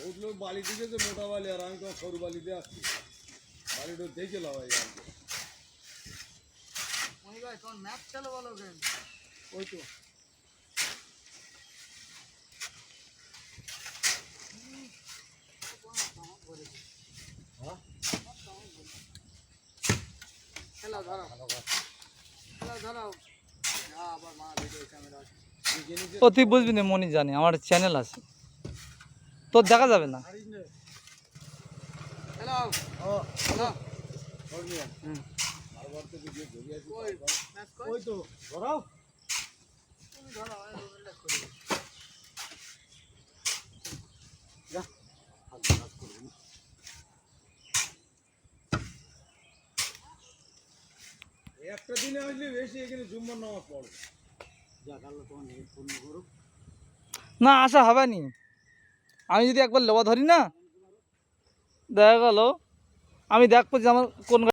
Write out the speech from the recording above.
बहुत लोग बाली दिखे तो मोटा वाली आराम को सौर बाली दे आती बाली तो देखे लावा यार वही भाई कौन मैप चलो वालों के वही तो हाँ चलो धरो चलो धरो हाँ अब मार वीडियो कैमरा ও তুই বুঝবি না মনি জানি আমার চ্যানেল আছে তোর দেখা যাবে না चलो हाँ चलो और नहीं हर बार तो वीडियो जोड़ी ऐसी कोई मैप कोई वही तो धराओ तुम धरो है 2 मिनट खोलो जा हाथ हाथ कर दो একটা দিনে হইলে বেশি এখানে জুম্মার নামাজ পড়ো যা আল্লাহ তোমার নিয়ত পূর্ণ করুক না আসা হবে নি আমি যদি একবার লেবা ধরি না দেখা গেল আমি দেখবো যে আমার কোন